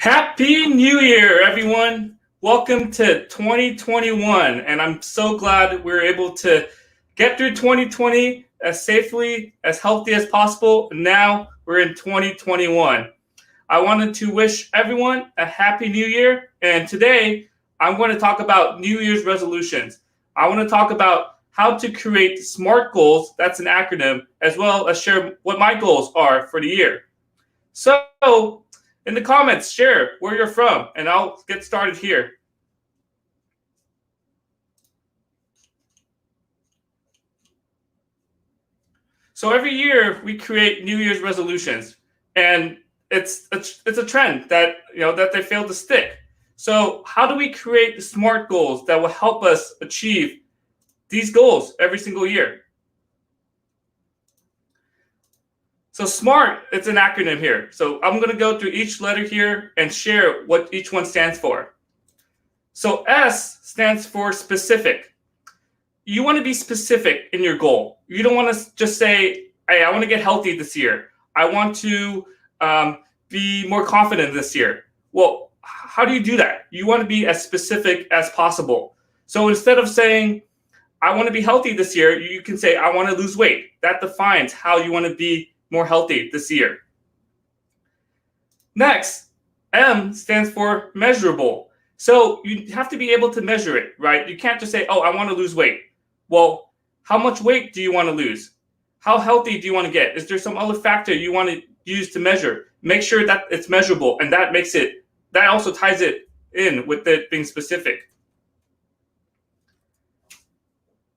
Happy New Year, everyone. Welcome to 2021. And I'm so glad we're able to get through 2020 as safely, as healthy as possible. Now we're in 2021. I wanted to wish everyone a happy new year. And today I'm going to talk about New Year's resolutions. I want to talk about how to create SMART goals. That's an acronym, as well as share what my goals are for the year. So, in the comments, share where you're from, and I'll get started here. So every year we create New Year's resolutions, and it's a trend that that they fail to stick. So how do we create SMART goals that will help us achieve these goals every single year? So SMART, it's an acronym here. So I'm going to go through each letter here and share what each one stands for. So S stands for specific. You want to be specific in your goal. You don't want to just say, hey, I want to get healthy this year. I want to be more confident this year. Well, how do you do that? You want to be as specific as possible. So instead of saying, I want to be healthy this year, you can say, I want to lose weight. That defines how you want to be more healthy this year. Next, M stands for measurable. So you have to be able to measure it, right? You can't just say, oh, I want to lose weight. Well, how much weight do you want to lose? How healthy do you want to get? Is there some other factor you want to use to measure? Make sure that it's measurable, and that also ties it in with it being specific.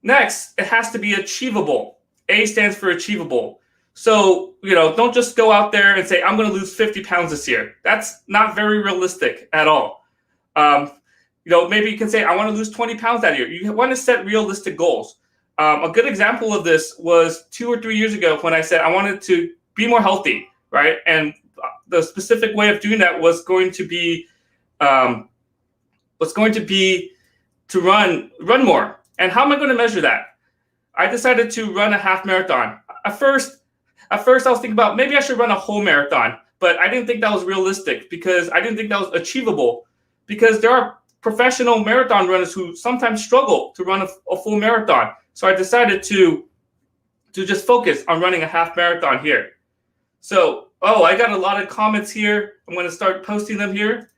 Next, it has to be achievable. A stands for achievable. So, don't just go out there and say, I'm going to lose 50 pounds this year. That's not very realistic at all. Maybe you can say, I want to lose 20 pounds that year. You want to set realistic goals. A good example of this was 2 or 3 years ago when I said I wanted to be more healthy, right? And the specific way of doing that was going to be to run more. And how am I going to measure that? I decided to run a half marathon. At first I was thinking about maybe I should run a whole marathon, but I didn't think that was realistic because I didn't think that was achievable, because there are professional marathon runners who sometimes struggle to run a full marathon. So I decided to just focus on running a half marathon here. So, I got a lot of comments here. I'm going to start posting them here.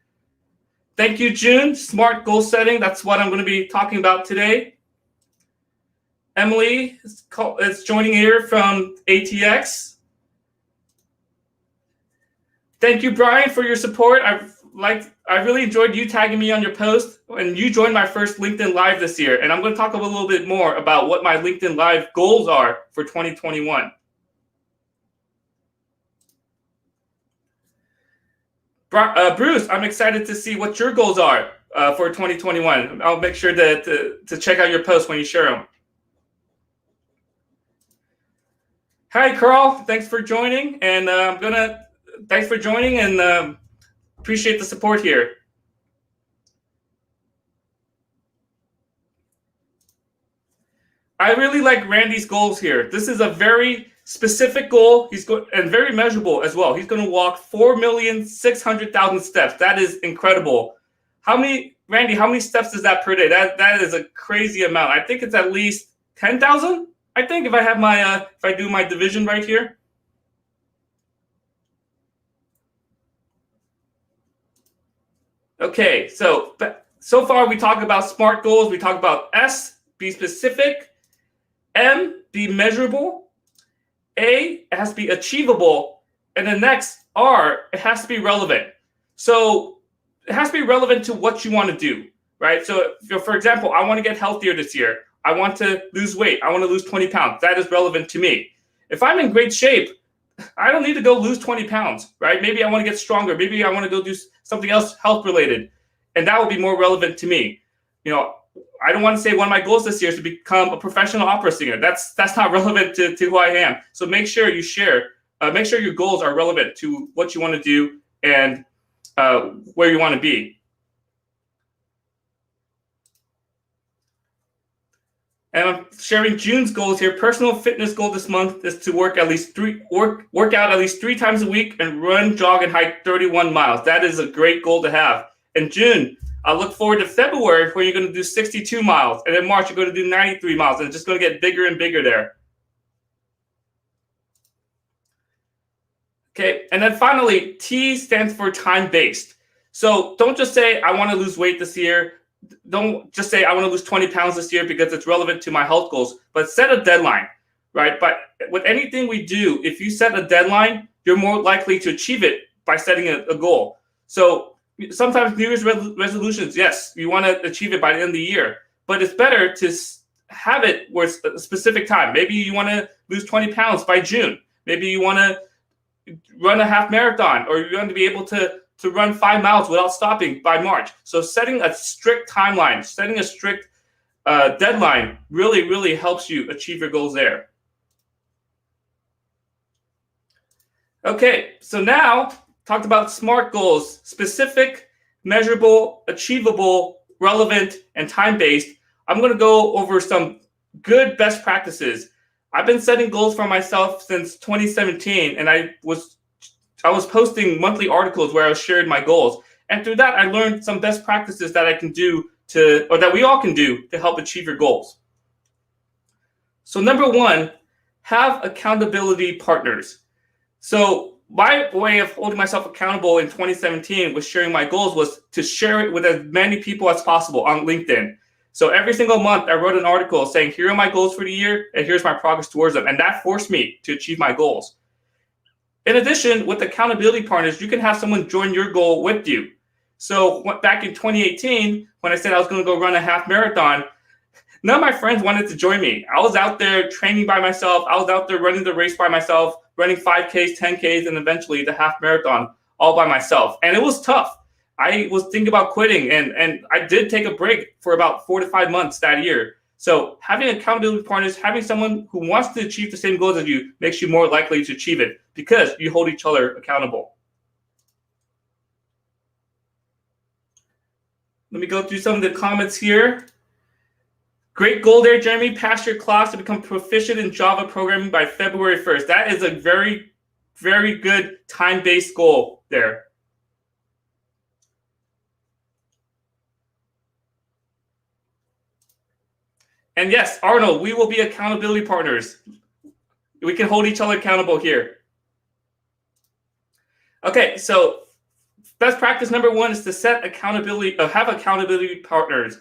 Thank you, June. SMART goal setting. That's what I'm going to be talking about today. Emily is joining here from ATX. Thank you, Brian, for your support. I really enjoyed you tagging me on your post, and you joined my first LinkedIn Live this year. And I'm going to talk a little bit more about what my LinkedIn Live goals are for 2021. Bruce, I'm excited to see what your goals are for 2021. I'll make sure to check out your posts when you share them. Hi, Carl. Thanks for joining, and appreciate the support here. I really like Randy's goals here. This is a very specific goal. And very measurable as well. He's going to walk 4,600,000 steps. That is incredible. Randy, how many steps is that per day? That is a crazy amount. I think it's at least 10,000. I think if I do my division right here. Okay, so far we talk about SMART goals. We talk about S, be specific. M, be measurable. A, it has to be achievable. And then next, R, it has to be relevant. So it has to be relevant to what you want to do, right? So for example, I want to get healthier this year. I want to lose weight. I want to lose 20 pounds. That is relevant to me. If I'm in great shape, I don't need to go lose 20 pounds, right? Maybe I want to get stronger. Maybe I want to go do something else health related. And that will be more relevant to me. I don't want to say one of my goals this year is to become a professional opera singer. That's not relevant to who I am. So make sure you share. Make sure your goals are relevant to what you want to do and where you want to be. And I'm sharing June's goals here. Personal fitness goal this month is to work out at least 3 times a week and run, jog, and hike 31 miles. That is a great goal to have. In June, I look forward to February where you're going to do 62 miles. And in March, you're going to do 93 miles. And it's just going to get bigger and bigger there. Okay, and then finally, T stands for time-based. So don't just say, I want to lose weight this year. Don't just say, I want to lose 20 pounds this year because it's relevant to my health goals, but set a deadline, right? But with anything we do, if you set a deadline, you're more likely to achieve it by setting a goal. So sometimes New Year's resolutions, yes, you want to achieve it by the end of the year, but it's better to have it where it's a specific time. Maybe you want to lose 20 pounds by June. Maybe you want to run a half marathon, or you want to be able to run 5 miles without stopping by March. So setting a strict timeline, setting a strict deadline really, really helps you achieve your goals there. Okay, so now talked about SMART goals: specific, measurable, achievable, relevant, and time-based. I'm going to go over some good best practices. I've been setting goals for myself since 2017, and I was posting monthly articles where I shared my goals. And through that, I learned some best practices that I can do or that we all can do to help achieve your goals. So number one, have accountability partners. So my way of holding myself accountable in 2017 with sharing my goals was to share it with as many people as possible on LinkedIn. So every single month, I wrote an article saying, here are my goals for the year, and here's my progress towards them. And that forced me to achieve my goals. In addition, with accountability partners, you can have someone join your goal with you. So back in 2018, when I said I was going to go run a half marathon, none of my friends wanted to join me. I was out there training by myself. I was out there running the race by myself, running 5Ks, 10Ks, and eventually the half marathon all by myself. And it was tough. I was thinking about quitting, and I did take a break for about 4 to 5 months that year. So having accountability partners, having someone who wants to achieve the same goals as you makes you more likely to achieve it because you hold each other accountable. Let me go through some of the comments here. Great goal there, Jeremy. Pass your class to become proficient in Java programming by February 1st. That is a very, very good time-based goal there. And yes, Arnold, we will be accountability partners. We can hold each other accountable here. Okay, so best practice number one is to have accountability partners.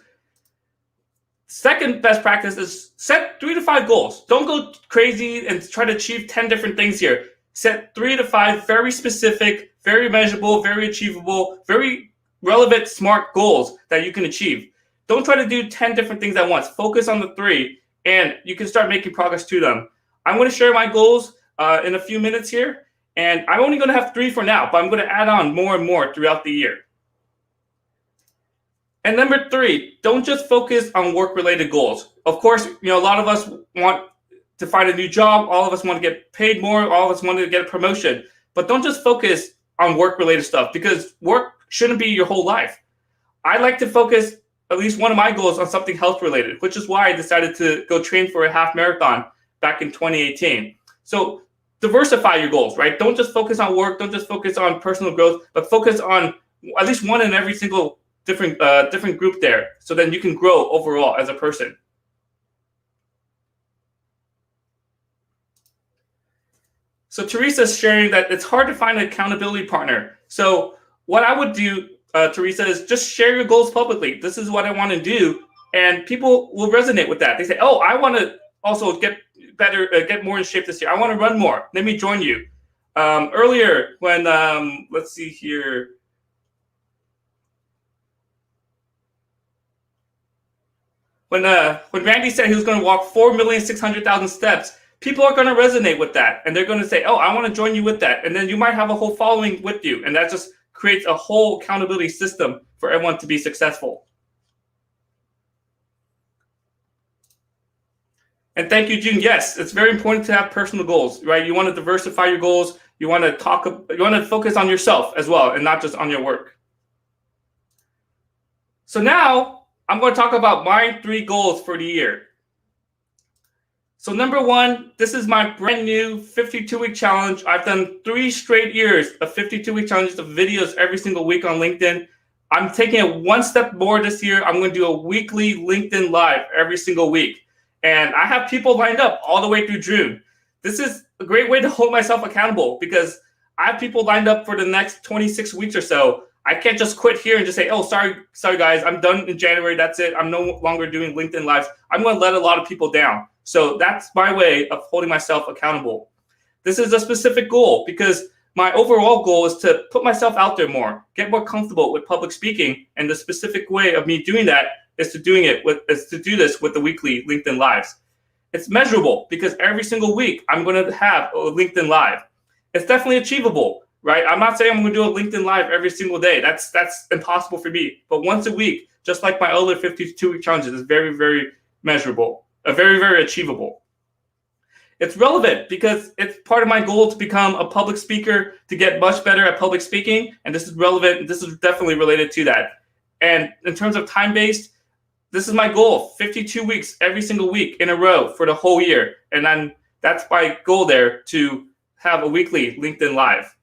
Second best practice is set 3 to 5 goals. Don't go crazy and try to achieve 10 different things here. Set 3 to 5 very specific, very measurable, very achievable, very relevant, SMART goals that you can achieve. Don't try to do 10 different things at once. Focus on the 3, and you can start making progress to them. I'm going to share my goals in a few minutes here, and I'm only going to have 3 for now, but I'm going to add on more and more throughout the year. And number 3, don't just focus on work-related goals. Of course, a lot of us want to find a new job. All of us want to get paid more. All of us want to get a promotion. But don't just focus on work-related stuff, because work shouldn't be your whole life. I like to focus at least one of my goals on something health-related, which is why I decided to go train for a half marathon back in 2018. So diversify your goals, right? Don't just focus on work. Don't just focus on personal growth, but focus on at least one in every single different group there, so then you can grow overall as a person. So Teresa's sharing that it's hard to find an accountability partner. So what I would do, Teresa, is just share your goals publicly. This is what I want to do, and people will resonate with that. They say, "Oh, I want to also get better, get more in shape this year. I want to run more. Let me join you." Earlier, when let's see here. When Randy said he was going to walk 4,600,000 steps, people are going to resonate with that, and they're going to say, "Oh, I want to join you with that." And then you might have a whole following with you, and that just creates a whole accountability system for everyone to be successful. And thank you, June. Yes, it's very important to have personal goals, right? You want to diversify your goals. You want to focus on yourself as well, and not just on your work. So now I'm going to talk about my 3 goals for the year. So number one, this is my brand new 52-week challenge. I've done 3 straight years of 52-week challenges of videos every single week on LinkedIn. I'm taking it one step more this year. I'm going to do a weekly LinkedIn Live every single week. And I have people lined up all the way through June. This is a great way to hold myself accountable because I have people lined up for the next 26 weeks or so. I can't just quit here and just say, oh, sorry guys, I'm done in January. That's it. I'm no longer doing LinkedIn Lives. I'm going to let a lot of people down. So that's my way of holding myself accountable. This is a specific goal because my overall goal is to put myself out there more, get more comfortable with public speaking. And the specific way of me doing that is to do this with the weekly LinkedIn Lives. It's measurable because every single week I'm going to have a LinkedIn Live. It's definitely achievable, right? I'm not saying I'm going to do a LinkedIn Live every single day. That's impossible for me. But once a week, just like my other 52-week challenges, is very, very measurable, very, very achievable. It's relevant because it's part of my goal to become a public speaker, to get much better at public speaking. And this is relevant. This is definitely related to that. And in terms of time-based, this is my goal, 52 weeks every single week in a row for the whole year. And then that's my goal there, to have a weekly LinkedIn Live.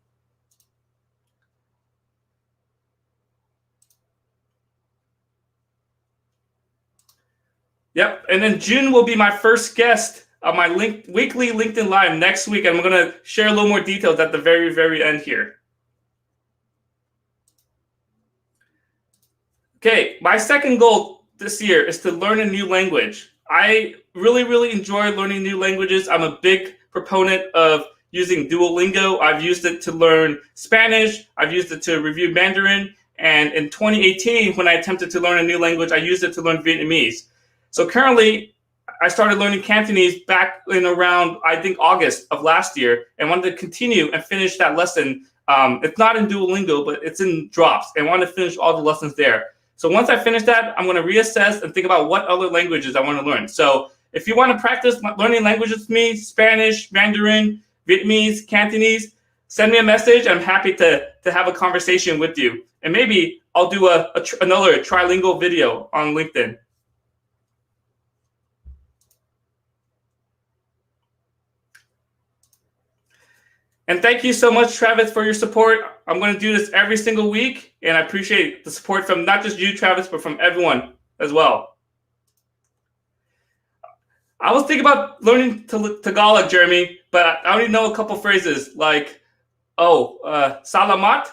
Yep, and then June will be my first guest of my weekly LinkedIn Live next week. And I'm going to share a little more details at the very, very end here. Okay, my second goal this year is to learn a new language. I really, really enjoy learning new languages. I'm a big proponent of using Duolingo. I've used it to learn Spanish. I've used it to review Mandarin. And in 2018, when I attempted to learn a new language, I used it to learn Vietnamese. So currently, I started learning Cantonese back in around, I think, August of last year, and wanted to continue and finish that lesson. It's not in Duolingo, but it's in Drops, and wanted to finish all the lessons there. So once I finish that, I'm going to reassess and think about what other languages I want to learn. So if you want to practice learning languages with me, Spanish, Mandarin, Vietnamese, Cantonese, send me a message. I'm happy to have a conversation with you. And maybe I'll do another trilingual video on LinkedIn. And thank you so much, Travis, for your support. I'm going to do this every single week, and I appreciate the support from not just you, Travis, but from everyone as well. I was thinking about learning Tagalog, Jeremy, but I only know a couple phrases like, salamat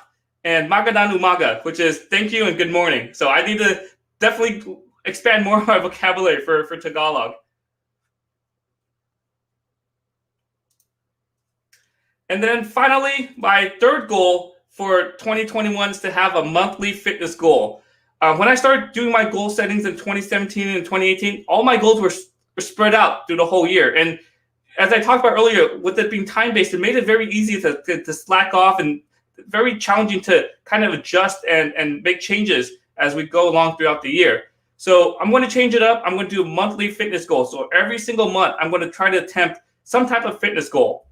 and magandang umaga, which is thank you and good morning. So I need to definitely expand more of my vocabulary for Tagalog. And then finally, my third goal for 2021 is to have a monthly fitness goal. When I started doing my goal settings in 2017 and 2018, all my goals were spread out through the whole year. And as I talked about earlier, with it being time-based, it made it very easy to slack off and very challenging to kind of adjust and make changes as we go along throughout the year. So I'm going to change it up. I'm going to do a monthly fitness goal. So every single month, I'm going to try to attempt some type of fitness goal.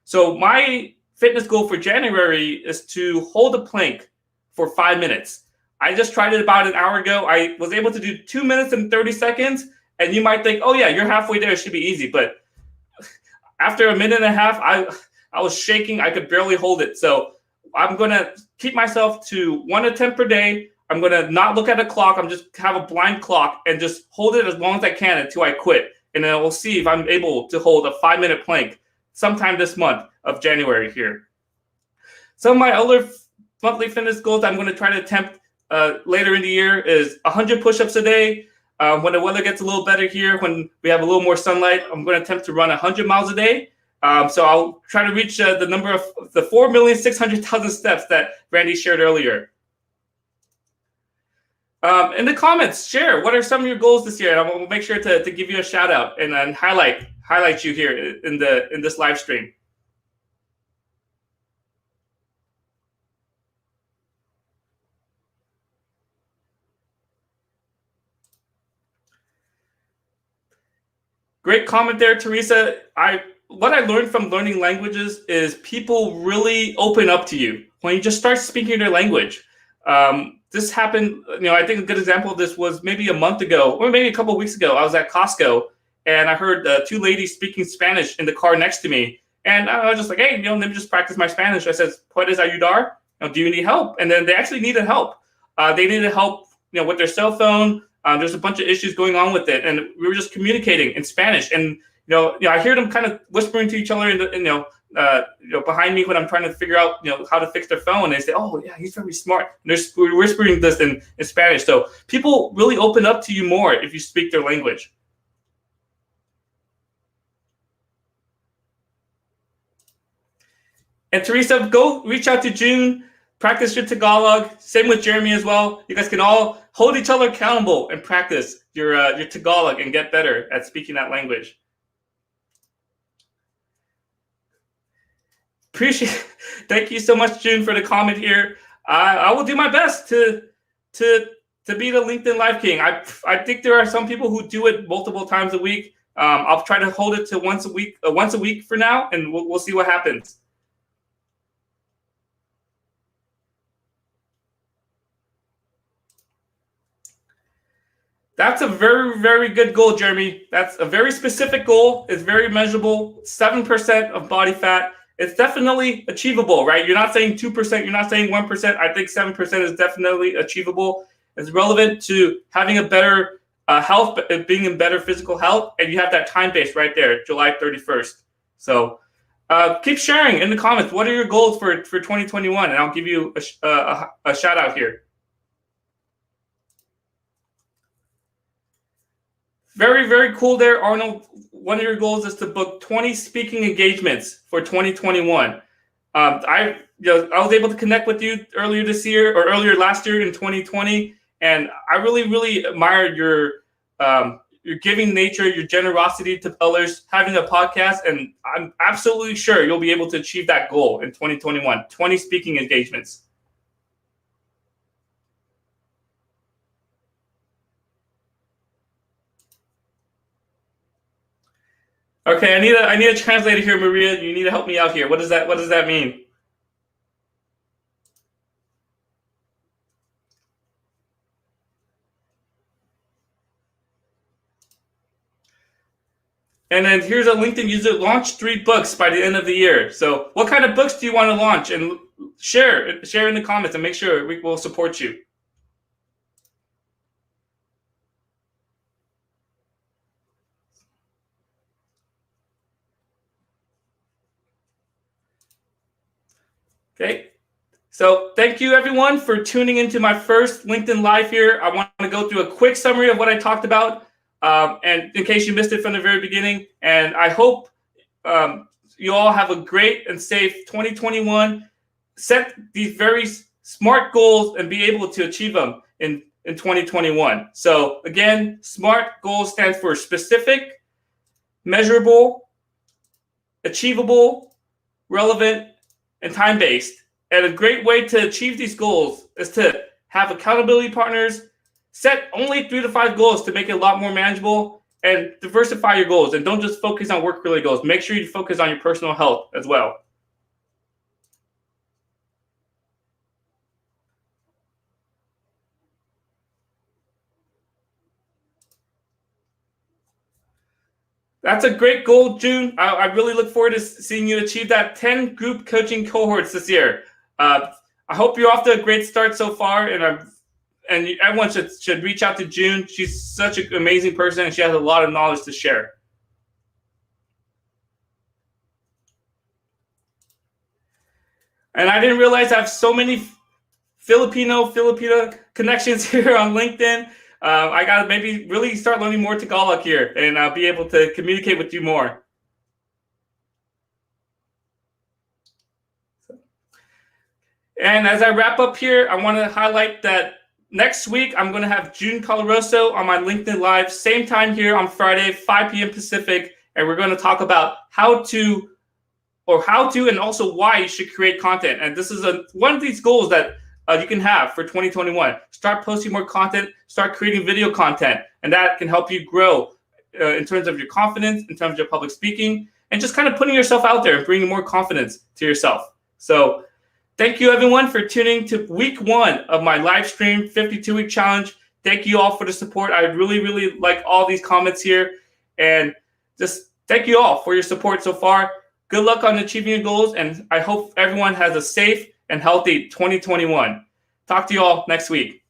So my fitness goal for January is to hold a plank for 5 minutes. I just tried it about an hour ago. I was able to do 2 minutes and 30 seconds. And you might think, oh yeah, you're halfway there. It should be easy. But after a minute and a half, I was shaking. I could barely hold it. So I'm going to keep myself to 1 attempt per day. I'm going to not look at a clock. I'm just have a blind clock and just hold it as long as I can until I quit. And then we'll see if I'm able to hold a 5-minute plank sometime this month of January here. Some of my other monthly fitness goals I'm going to try to attempt later in the year is 100 push-ups a day. When the weather gets a little better here, when we have a little more sunlight, I'm going to attempt to run 100 miles a day. So I'll try to reach the number of the 4,600,000 steps that Randy shared earlier. In the comments, share what are some of your goals this year, and I will make sure to give you a shout out and highlight you here in this live stream. Great comment there, Teresa. What I learned from learning languages is people really open up to you when you just start speaking their language. This happened, I think a good example of this was maybe a month ago or maybe a couple of weeks ago. I was at Costco and I heard two ladies speaking Spanish in the car next to me. And I was just like, hey, let me just practice my Spanish. I said, ¿Puedes ayudar? Do you need help? And then they actually needed help. They needed help, with their cell phone. There's a bunch of issues going on with it, and we were just communicating in Spanish. And I hear them kind of whispering to each other, behind me when I'm trying to figure out, how to fix their phone. And they say, "Oh, yeah, he's very smart." And we're whispering this in Spanish. So people really open up to you more if you speak their language. And Teresa, go reach out to June. Practice your Tagalog. Same with Jeremy as well. You guys can all hold each other accountable and practice your Tagalog and get better at speaking that language. Thank you so much, June, for the comment here. I will do my best to be the LinkedIn Live King. I think there are some people who do it multiple times a week. I'll try to hold it to once a week for now, and we'll see what happens. That's a very, very good goal, Jeremy. That's a very specific goal. It's very measurable. 7% of body fat. It's definitely achievable, right? You're not saying 2%. You're not saying 1%. I think 7% is definitely achievable. It's relevant to having a better health, being in better physical health. And you have that time base right there, July 31st. So keep sharing in the comments. What are your goals for 2021? And I'll give you a shout out here. Very, very cool there, Arnold. One of your goals is to book 20 speaking engagements for 2021. I was able to connect with you earlier last year in 2020, and I really, really admire your giving nature, your generosity to others, having a podcast, and I'm absolutely sure you'll be able to achieve that goal in 2021, 20 speaking engagements. Okay, I need a translator here, Maria. You need to help me out here. What does that mean? And then here's a LinkedIn user: launch 3 books by the end of the year. So what kind of books do you want to launch? And share in the comments and make sure we will support you. Okay, so thank you everyone for tuning into my first LinkedIn Live here. I want to go through a quick summary of what I talked about, and in case you missed it from the very beginning. And I hope you all have a great and safe 2021. Set these very SMART goals and be able to achieve them in 2021. So again, SMART goals stands for specific, measurable, achievable, relevant, and time-based. And a great way to achieve these goals is to have accountability partners, set only 3 to 5 goals to make it a lot more manageable, and diversify your goals. And don't just focus on work-related goals. Make sure you focus on your personal health as well. That's a great goal, June. I really look forward to seeing you achieve that 10 group coaching cohorts this year. I hope you're off to a great start so far, and everyone should reach out to June. She's such an amazing person, and she has a lot of knowledge to share. And I didn't realize I have so many Filipino connections here on LinkedIn. I got to maybe really start learning more Tagalog here, and I'll be able to communicate with you more. And as I wrap up here, I want to highlight that next week I'm going to have June Colaroso on my LinkedIn Live, same time here on Friday, 5 p.m. Pacific, and we're going to talk about how to and also why you should create content. And this is one of these goals that you can have for 2021. Start posting more content, start creating video content, and that can help you grow in terms of your confidence, in terms of your public speaking, and just kind of putting yourself out there and bringing more confidence to yourself. So thank you everyone for tuning to week 1 of my live stream 52-week challenge. Thank you all for the support. I really, really like all these comments here. And just thank you all for your support so far. Good luck on achieving your goals, and I hope everyone has a safe and healthy 2021. Talk to you all next week.